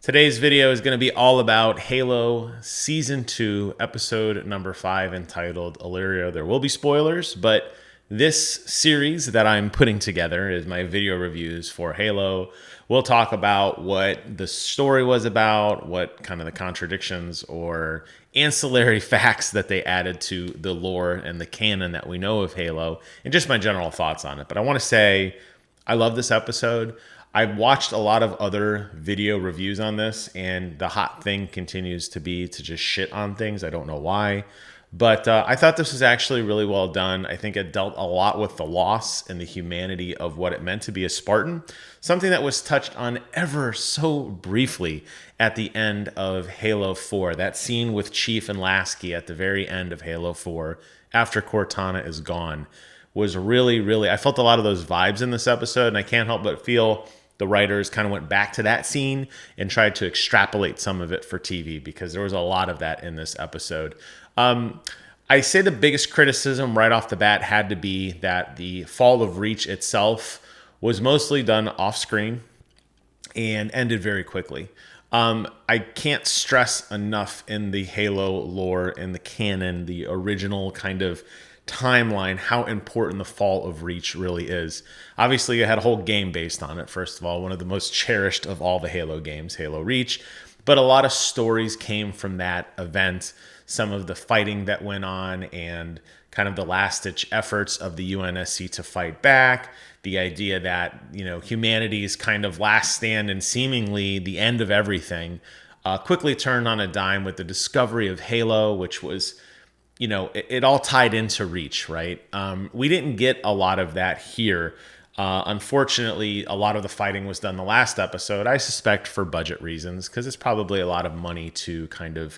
Today's video is going to be all about Halo Season 2, Episode number 5, entitled Aleria. There will be spoilers, but this series that I'm putting together is my video reviews for Halo. We'll talk about what the story was about, what kind of the contradictions or ancillary facts that they added to the lore and the canon that we know of Halo, and just my general thoughts on it. But I want to say I love this episode. I've watched a lot of other video reviews on this, and the hot thing continues to be to just shit on things. I don't know why. But I thought this was actually really well done. I think it dealt a lot with the loss and the humanity of what it meant to be a Spartan, something that was touched on ever so briefly at the end of Halo 4. That scene with Chief and Lasky at the very end of Halo 4, after Cortana is gone, was really, I felt a lot of those vibes in this episode, and I can't help but feel the writers kind of went back to that scene and tried to extrapolate some of it for TV, because there was a lot of that in this episode. I say the biggest criticism right off the bat had to be that the fall of Reach itself was mostly done off screen and ended very quickly. I can't stress enough in the Halo lore and the canon, the original kind of timeline, how important the fall of Reach really is. Obviously, you had a whole game based on it. First of all, one of the most cherished of all the Halo games, Halo Reach. But a lot of stories came from that event. Some of the fighting that went on and kind of the last-ditch efforts of the UNSC to fight back. The idea that, humanity's kind of last stand and seemingly the end of everything quickly turned on a dime with the discovery of Halo, which was, it all tied into Reach, right? We didn't get a lot of that here. Unfortunately, a lot of the fighting was done the last episode, I suspect for budget reasons, because it's probably a lot of money to kind of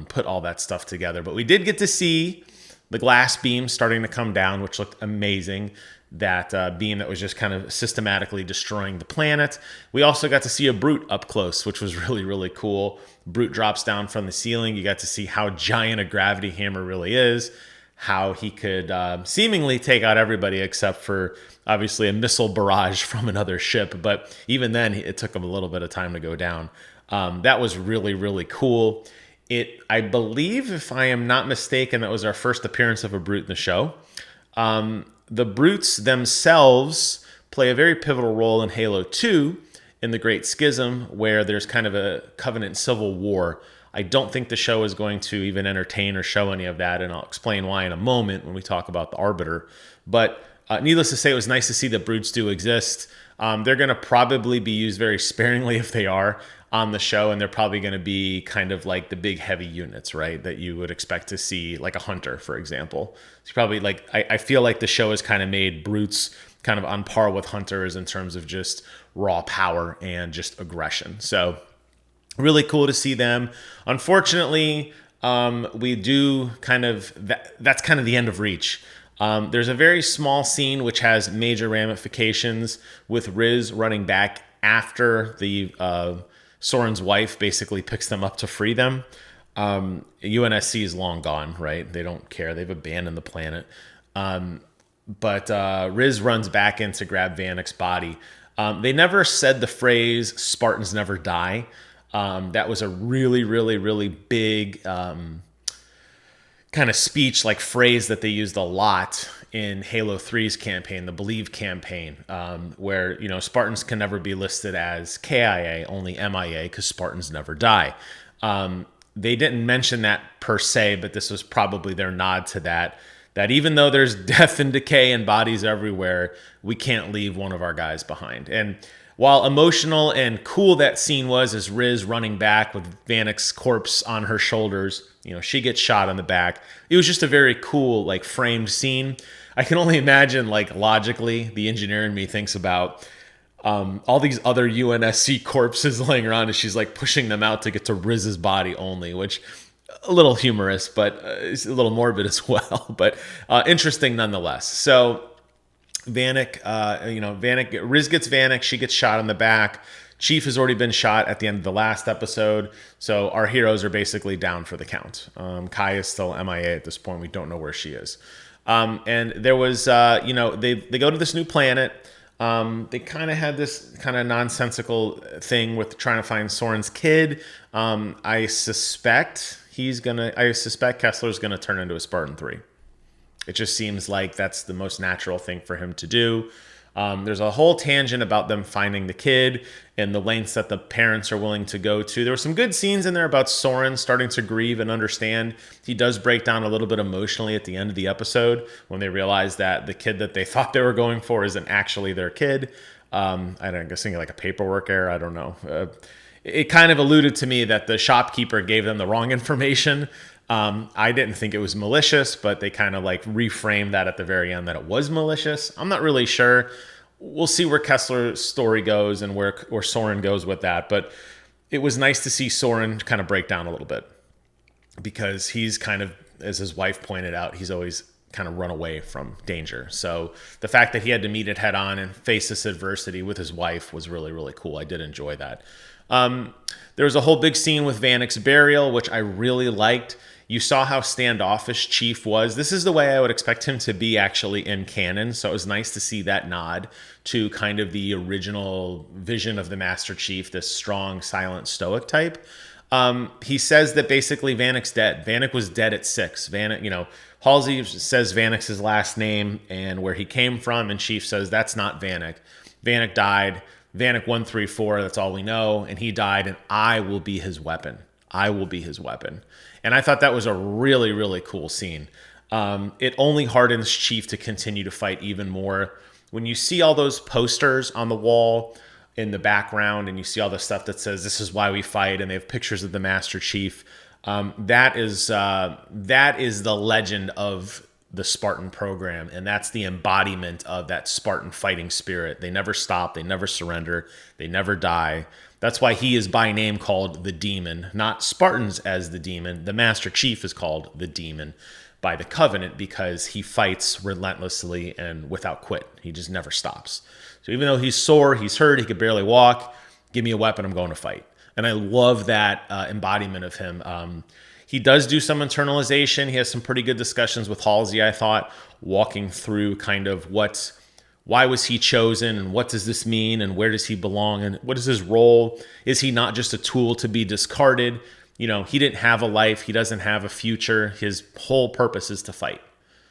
put all that stuff together. But we did get to see the glass beam starting to come down, which looked amazing. That beam that was just kind of systematically destroying the planet. We also got to see a Brute up close, which was really cool. Brute drops down from the ceiling. You got to see how giant a gravity hammer really is, how he could seemingly take out everybody except for obviously a missile barrage from another ship. But even then, it took him a little bit of time to go down. That was really cool. I believe, if I am not mistaken, that was our first appearance of a Brute in the show. The Brutes themselves play a very pivotal role in Halo 2 in the Great Schism, where there's kind of a Covenant civil war. I don't think the show is going to even entertain or show any of that, and I'll explain why in a moment when we talk about the Arbiter. But needless to say, it was nice to see that Brutes do exist. They're going to probably be used very sparingly if they are on the show, and they're probably going to be kind of like the big heavy units, right, that you would expect to see, like a Hunter, for example. It's probably like, I feel like the show has kind of made Brutes kind of on par with Hunters in terms of just raw power and just aggression. So really cool to see them. Unfortunately, we do kind of, that's kind of the end of Reach. There's a very small scene which has major ramifications with Riz running back after the Soren's wife basically picks them up to free them. UNSC is long gone, right? They don't care. They've abandoned the planet. But Riz runs back in to grab Vanek's body. They never said the phrase, Spartans never die. That was a really big kind of speech, like phrase that they used a lot in Halo 3's campaign, the Believe campaign, where, Spartans can never be listed as KIA, only MIA, because Spartans never die. They didn't mention that per se, but this was probably their nod to that even though there's death and decay and bodies everywhere, we can't leave one of our guys behind. And while emotional and cool that scene was, as Riz running back with Vanek's corpse on her shoulders, she gets shot on the back. It was just a very cool, like, framed scene. I can only imagine, like, logically, the engineer in me thinks about all these other UNSC corpses laying around as she's, like, pushing them out to get to Riz's body only, which a little humorous, but it's a little morbid as well, but interesting nonetheless. So Vanek, Riz gets Vanek, she gets shot in the back. Chief has already been shot at the end of the last episode, so our heroes are basically down for the count. Kai is still MIA at this point. We don't know where she is. And there was, they go to this new planet. They kind of had this kind of nonsensical thing with trying to find Soren's kid. I suspect Kessler's gonna turn into a Spartan 3. It just seems like that's the most natural thing for him to do. There's a whole tangent about them finding the kid and the lengths that the parents are willing to go to. There were some good scenes in there about Soren starting to grieve and understand. He does break down a little bit emotionally at the end of the episode when they realize that the kid that they thought they were going for isn't actually their kid. I don't guess like a paperwork error. I don't know. It kind of alluded to me that the shopkeeper gave them the wrong information. I didn't think it was malicious, but they kind of like reframed that at the very end that it was malicious. I'm not really sure. We'll see where Kessler's story goes and where Soren goes with that. But it was nice to see Soren kind of break down a little bit because he's kind of, as his wife pointed out, he's always kind of run away from danger. So the fact that he had to meet it head on and face this adversity with his wife was really, really cool. I did enjoy that. There was a whole big scene with Vanek's burial, which I really liked. You saw how standoffish Chief was. This is the way I would expect him to be actually in canon. So it was nice to see that nod to kind of the original vision of the Master Chief, this strong, silent, stoic type. He says that basically Vanek's dead. Vanek was dead at 6. Halsey says Vanek's his last name and where he came from, and Chief says that's not Vanek. Vanek died. Vanek 134, that's all we know, and he died, and I will be his weapon. I will be his weapon. And I thought that was a really, really cool scene. It only hardens Chief to continue to fight even more. When you see all those posters on the wall in the background and you see all the stuff that says this is why we fight and they have pictures of the Master Chief, that is the legend of the Spartan program, and that's the embodiment of that Spartan fighting spirit. They never stop, they never surrender, they never die. That's why he is by name called the Demon, not Spartans as the Demon. The Master Chief is called the Demon by the Covenant because he fights relentlessly and without quit. He just never stops. So even though he's sore, he's hurt, he could barely walk, give me a weapon, I'm going to fight. And I love that embodiment of him. He does do some internalization. He has some pretty good discussions with Halsey, I thought, walking through kind of why was he chosen and what does this mean and where does he belong and what is his role? Is he not just a tool to be discarded? He didn't have a life. He doesn't have a future. His whole purpose is to fight.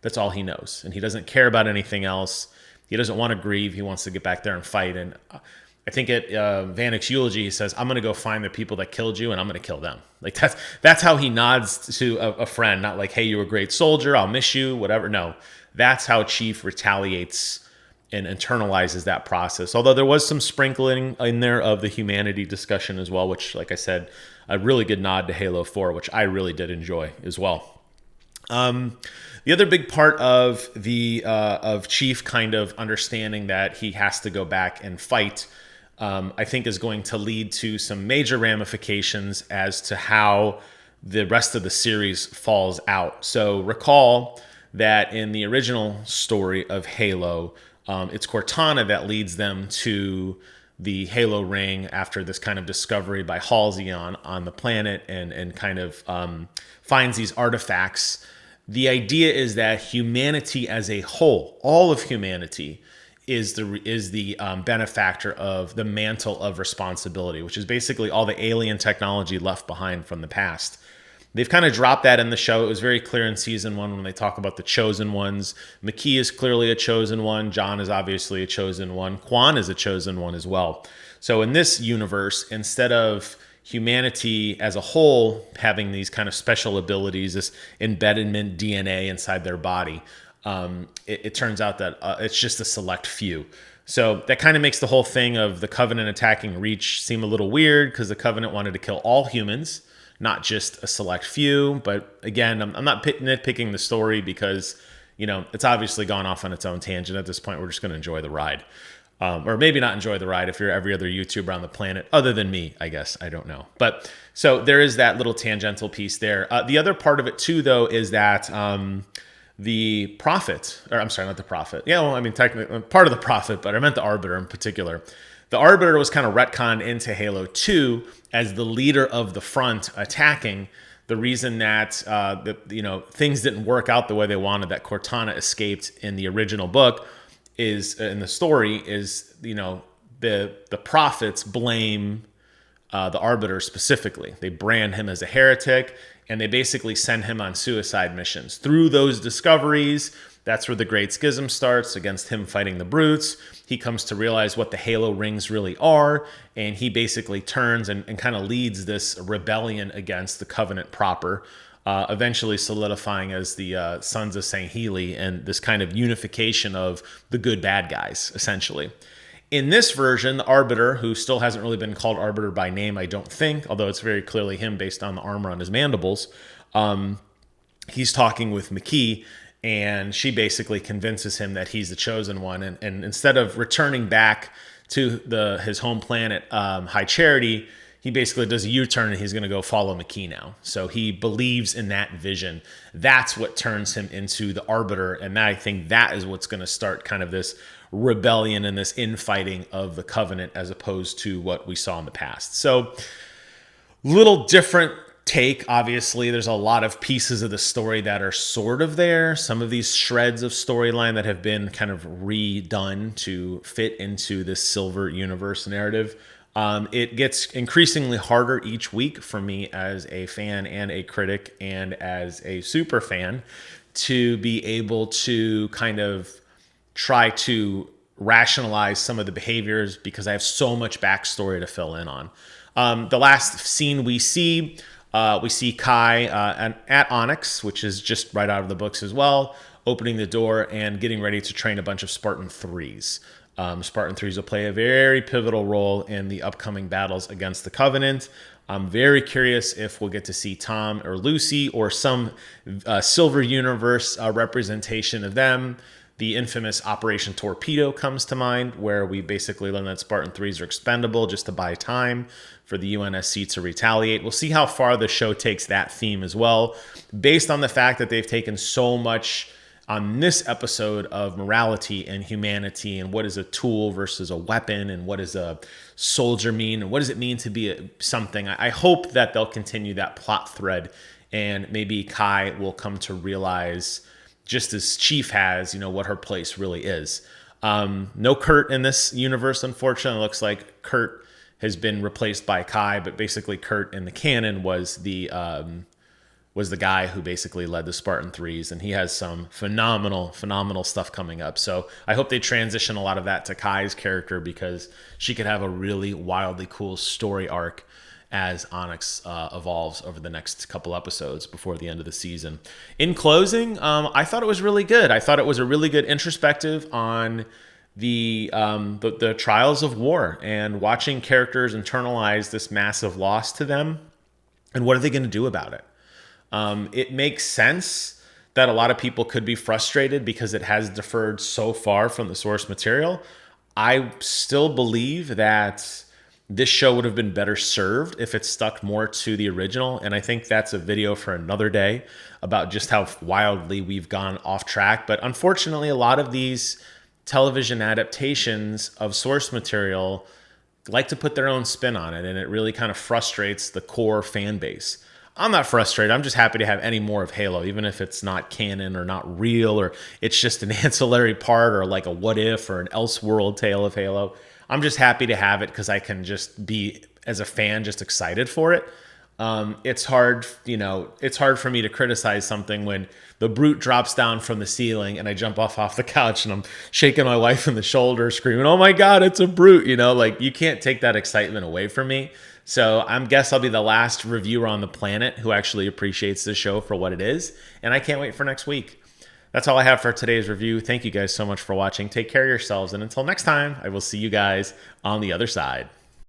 That's all he knows. And he doesn't care about anything else. He doesn't want to grieve. He wants to get back there and fight. And I think at Vanek's eulogy, he says, I'm going to go find the people that killed you and I'm going to kill them. Like that's how he nods to a friend, not like, hey, you were a great soldier, I'll miss you, whatever. No, that's how Chief retaliates and internalizes that process. Although there was some sprinkling in there of the humanity discussion as well, which, like I said, a really good nod to Halo 4, which I really did enjoy as well. The other big part of of Chief kind of understanding that he has to go back and fight, I think is going to lead to some major ramifications as to how the rest of the series falls out. So recall that in the original story of Halo, it's Cortana that leads them to the Halo ring after this kind of discovery by Halsey on the planet and kind of finds these artifacts. The idea is that humanity as a whole, all of humanity, is the benefactor of the mantle of responsibility, which is basically all the alien technology left behind from the past. They've kind of dropped that in the show. It was very clear in season 1 when they talk about the chosen ones. McKee is clearly a chosen one. John is obviously a chosen one. Kwan is a chosen one as well. So in this universe, instead of humanity as a whole having these kind of special abilities, this embedment DNA inside their body, it turns out that it's just a select few. So that kind of makes the whole thing of the Covenant attacking Reach seem a little weird because the Covenant wanted to kill all humans, not just a select few. But again, I'm not nitpicking the story because, it's obviously gone off on its own tangent at this point. We're just going to enjoy the ride. Or maybe not enjoy the ride if you're every other YouTuber on the planet, other than me, I guess. I don't know. But so there is that little tangential piece there. The other part of it too, though, is that the Prophet, or I'm sorry, not the Prophet. Yeah, well, I mean, technically part of the Prophet, but I meant the Arbiter in particular. The Arbiter was kind of retconned into Halo 2 as the leader of the front attacking. The reason that things didn't work out the way they wanted, that Cortana escaped in the original book, is in the story is, the prophets blame the Arbiter specifically. They brand him as a heretic, and they basically send him on suicide missions. Through those discoveries, that's where the Great Schism starts, against him fighting the brutes. He comes to realize what the Halo rings really are, and he basically turns and kind of leads this rebellion against the Covenant proper, eventually solidifying as the Sons of St. Healy and this kind of unification of the good bad guys, essentially. In this version, the Arbiter, who still hasn't really been called Arbiter by name, I don't think, although it's very clearly him based on the armor on his mandibles, he's talking with McKee, and she basically convinces him that he's the chosen one. And instead of returning back to his home planet, High Charity, he basically does a U-turn and he's going to go follow McKee now. So he believes in that vision. That's what turns him into the Arbiter. And I think that is what's going to start kind of this rebellion and this infighting of the Covenant as opposed to what we saw in the past. So little different take. Obviously, there's a lot of pieces of the story that are sort of there. Some of these shreds of storyline that have been kind of redone to fit into this Silver Universe narrative. It gets increasingly harder each week for me as a fan and a critic and as a super fan to be able to kind of try to rationalize some of the behaviors because I have so much backstory to fill in on. The last scene we see Kai at Onyx, which is just right out of the books as well, opening the door and getting ready to train a bunch of Spartan 3s. Spartan 3s will play a very pivotal role in the upcoming battles against the Covenant. I'm very curious if we'll get to see Tom or Lucy or some Silver Universe representation of them. The infamous Operation Torpedo comes to mind, where we basically learn that Spartan 3s are expendable just to buy time for the UNSC to retaliate. We'll see how far the show takes that theme as well, based on the fact that they've taken so much on this episode of morality and humanity and what is a tool versus a weapon and what does a soldier mean and what does it mean to be something. I hope that they'll continue that plot thread and maybe Kai will come to realize, just as Chief has, what her place really is. No Kurt in this universe, unfortunately. It looks like Kurt has been replaced by Kai, but basically Kurt in the canon was the guy who basically led the Spartan 3s, and he has some phenomenal stuff coming up. So I hope they transition a lot of that to Kai's character because she could have a really wildly cool story arc as Onyx evolves over the next couple episodes before the end of the season. In closing, I thought it was really good. I thought it was a really good introspective on the trials of war and watching characters internalize this massive loss to them and what are they going to do about it. It makes sense that a lot of people could be frustrated because it has deferred so far from the source material. I still believe that this show would have been better served if it stuck more to the original. And I think that's a video for another day about just how wildly we've gone off track. But unfortunately, a lot of these television adaptations of source material like to put their own spin on it. And it really kind of frustrates the core fan base. I'm not frustrated. I'm just happy to have any more of Halo, even if it's not canon or not real, or it's just an ancillary part or like a what if or an Elseworld tale of Halo. I'm just happy to have it because I can just be, as a fan, just excited for it. It's hard, it's hard for me to criticize something when the brute drops down from the ceiling and I jump off the couch and I'm shaking my wife in the shoulder, screaming, "Oh my God, it's a brute!" Like you can't take that excitement away from me. So I guess I'll be the last reviewer on the planet who actually appreciates this show for what it is. And I can't wait for next week. That's all I have for today's review. Thank you guys so much for watching. Take care of yourselves. And until next time, I will see you guys on the other side.